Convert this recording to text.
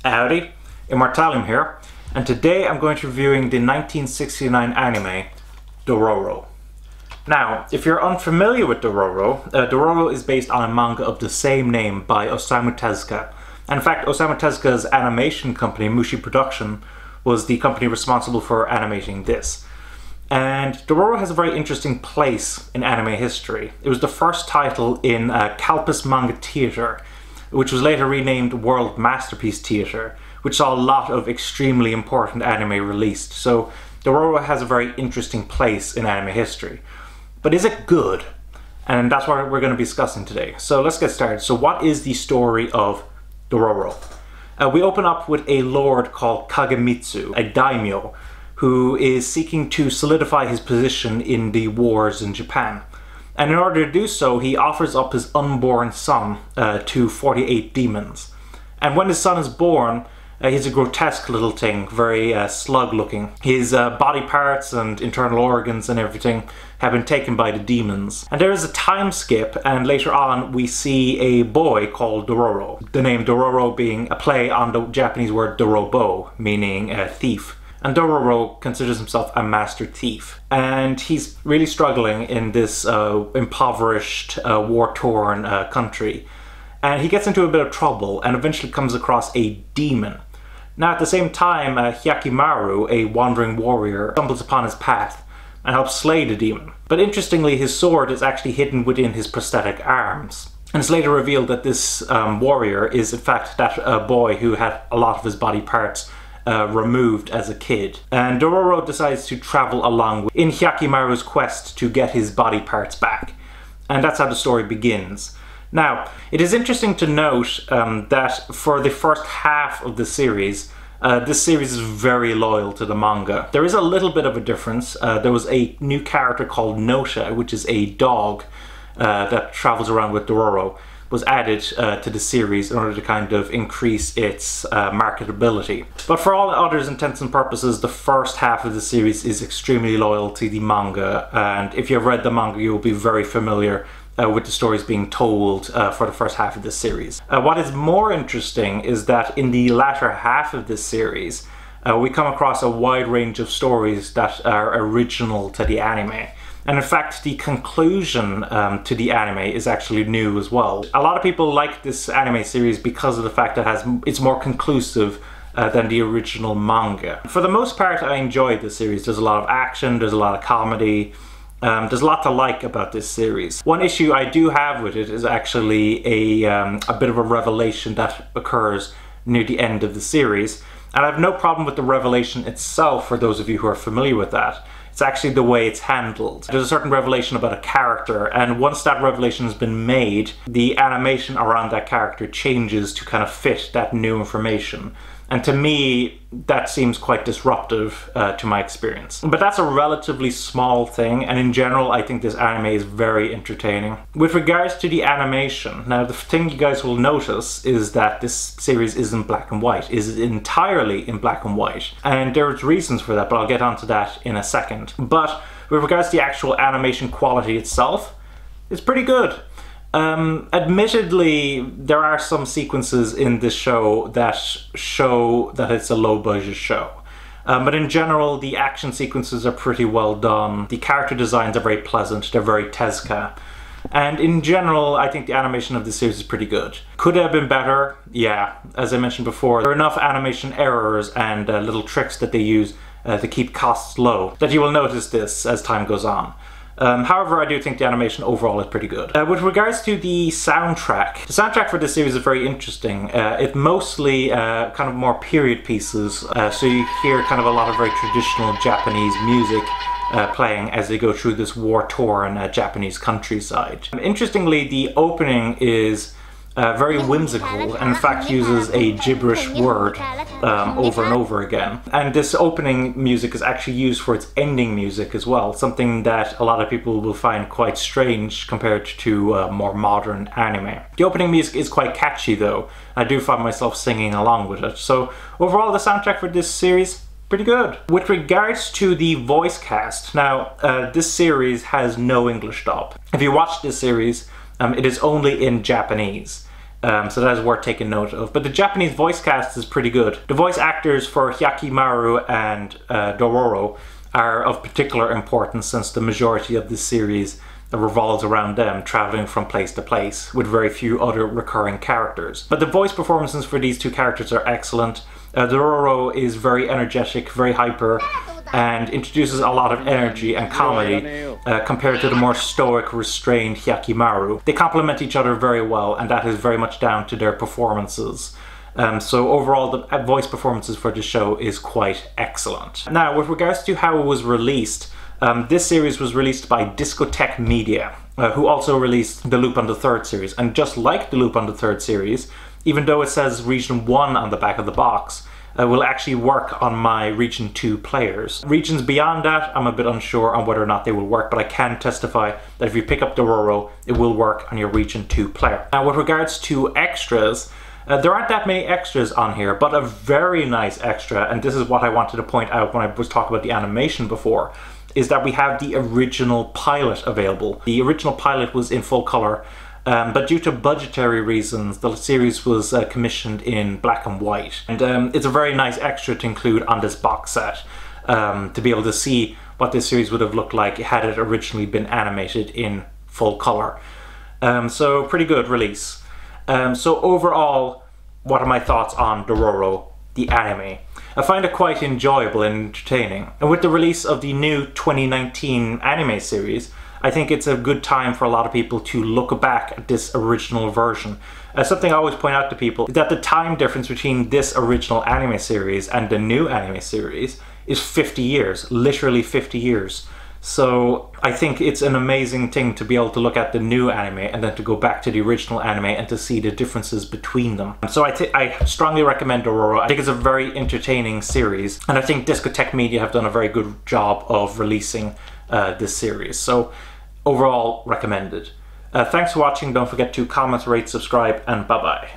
Howdy, Immortalium here, and today I'm going to be reviewing the 1969 anime, Dororo. Now, if you're unfamiliar with Dororo, Dororo is based on a manga of the same name by Osamu Tezuka. And in fact, Osamu Tezuka's animation company, Mushi Production, was the company responsible for animating this. And Dororo has a very interesting place in anime history. It was the first title in Kalpis Manga Theatre, which was later renamed World Masterpiece Theatre, which saw a lot of extremely important anime released. So Dororo has a very interesting place in anime history. But is it good? And that's what we're going to be discussing today. So let's get started. So what is the story of Dororo? We open up with a lord called Kagemitsu, a daimyo, who is seeking to solidify his position in the wars in Japan. And in order to do so, he offers up his unborn son to 48 demons. And when his son is born, he's a grotesque little thing, very slug looking. His body parts and internal organs and everything have been taken by the demons. And there is a time skip, and later on we see a boy called Dororo. The name Dororo being a play on the Japanese word Dorobo, meaning thief. And Dororo considers himself a master thief. And he's really struggling in this impoverished, war-torn country. And he gets into a bit of trouble and eventually comes across a demon. Now at the same time, Hyakimaru, a wandering warrior, stumbles upon his path and helps slay the demon. But interestingly, his sword is actually hidden within his prosthetic arms. And it's later revealed that this warrior is in fact that boy who had a lot of his body parts removed as a kid. And Dororo decides to travel along in Hyakimaru's quest to get his body parts back. And that's how the story begins. Now, it is interesting to note that for the first half of the series, this series is very loyal to the manga. There is a little bit of a difference. There was a new character called Nosha, which is a dog that travels around with Dororo, was added to the series in order to kind of increase its marketability. But for all other intents and purposes, the first half of the series is extremely loyal to the manga, and if you've read the manga, you'll be very familiar with the stories being told for the first half of this series. What is more interesting is that in the latter half of this series, we come across a wide range of stories that are original to the anime. And in fact, the conclusion to the anime is actually new as well. A lot of people like this anime series because of the fact that it's more conclusive than the original manga. For the most part, I enjoyed the series. There's a lot of action, there's a lot of comedy. There's a lot to like about this series. One issue I do have with it is actually a bit of a revelation that occurs near the end of the series. And I have no problem with the revelation itself, for those of you who are familiar with that. It's actually the way it's handled. There's a certain revelation about a character, and once that revelation has been made, the animation around that character changes to kind of fit that new information. And to me, that seems quite disruptive to my experience. But that's a relatively small thing, and in general, I think this anime is very entertaining. With regards to the animation, now the thing you guys will notice is that this series isn't black and white, is entirely in black and white. And there's reasons for that, but I'll get onto that in a second. But with regards to the actual animation quality itself, it's pretty good. Admittedly, there are some sequences in this show that show that it's a low-budget show. But in general, the action sequences are pretty well done. The character designs are very pleasant, they're very Tezuka. And in general, I think the animation of the series is pretty good. Could it have been better? Yeah, as I mentioned before, there are enough animation errors and little tricks that they use to keep costs low that you will notice this as time goes on. However, I do think the animation overall is pretty good. With regards to the soundtrack for this series is very interesting. It's mostly kind of more period pieces, so you hear kind of a lot of very traditional Japanese music playing as they go through this war-torn Japanese countryside. Interestingly, the opening is very whimsical, and in fact uses a gibberish word over and over again. And this opening music is actually used for its ending music as well, something that a lot of people will find quite strange compared to more modern anime. The opening music is quite catchy though. I do find myself singing along with it. So overall, the soundtrack for this series, pretty good. With regards to the voice cast, now this series has no English dub. If you watch this series, it is only in Japanese. So that is worth taking note of. But the Japanese voice cast is pretty good. The voice actors for Hyakimaru and Dororo are of particular importance, since the majority of this series revolves around them traveling from place to place, with very few other recurring characters. But the voice performances for these two characters are excellent. Dororo is very energetic, very hyper, and introduces a lot of energy and comedy compared to the more stoic, restrained Hyakimaru. They complement each other very well, and that is very much down to their performances. So overall, the voice performances for the show is quite excellent. Now, with regards to how it was released, this series was released by Discotek Media, who also released the Lupin the Third series. And just like the Lupin the Third series, even though it says Region 1 on the back of the box, will actually work on my Region 2 players. Regions beyond that, I'm a bit unsure on whether or not they will work, but I can testify that if you pick up Dororo, it will work on your Region 2 player. Now, with regards to extras, there aren't that many extras on here, but a very nice extra, and this is what I wanted to point out when I was talking about the animation before, is that we have the original pilot available. The original pilot was in full color, but due to budgetary reasons, the series was commissioned in black and white. And it's a very nice extra to include on this box set, to be able to see what this series would have looked like had it originally been animated in full color. So pretty good release. So overall, what are my thoughts on Dororo, the anime? I find it quite enjoyable and entertaining. And with the release of the new 2019 anime series, I think it's a good time for a lot of people to look back at this original version. Something I always point out to people is that the time difference between this original anime series and the new anime series is 50 years, literally 50 years. So I think it's an amazing thing to be able to look at the new anime and then to go back to the original anime and to see the differences between them. So I strongly recommend Dororo. I think it's a very entertaining series, and I think Discotek Media have done a very good job of releasing this series. So overall, recommended. Thanks for watching. Don't forget to comment, rate, subscribe, and bye-bye.